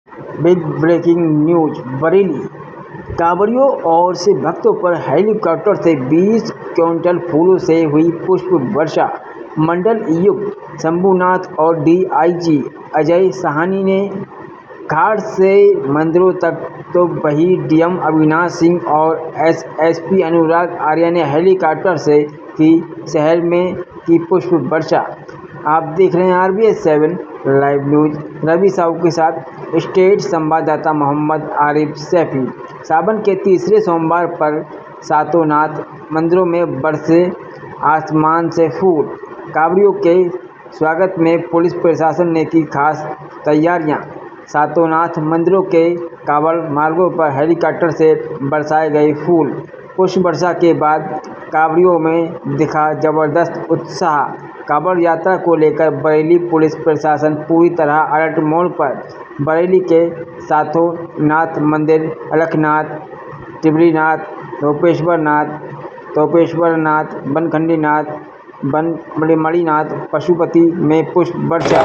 Big breaking news Bareilly. कांवड़ियों और से भक्तों पर हेलीकॉप्टर से 20 क्विंटल फूलों से हुई पुष्प वर्षा। मंडल आयुक्त शंभुनाथ और डीआईजी अजय साहनी ने घाट से मंदिरों तक तो वही डीएम अविनाश सिंह और एसएसपी अनुराग आर्या ने हेलीकॉप्टर से की शहर में की पुष्प वर्षा। आप देख रहे हैं RBS 7 live news. Ravi Sahu के साथ स्टेट संवाददाता मोहम्मद आरिफ सैफी। सावन के तीसरे सोमवार पर सातों नाथ मंदिरों में बरसे आसमान से फूल। कांवड़ियों के स्वागत में पुलिस प्रशासन ने की खास तैयारियां। सातों नाथ मंदिरों के कांवड़ मार्गों पर हेलीकॉप्टर से बरसाए गए फूल। पुष्प वर्षा के बाद कांवड़ियों में दिखा जबरदस्त उत्साह। कांवड़ यात्रा को लेकर बरेली पुलिस प्रशासन पूरी तरह अलर्ट मोड पर। बरेली के सातों नाथ मंदिर अलखनाथ, टिबरीनाथ, तोपेश्वरनाथ, बनखंडीनाथ, मणिनाथ, पशुपति में पुष्प वर्षा।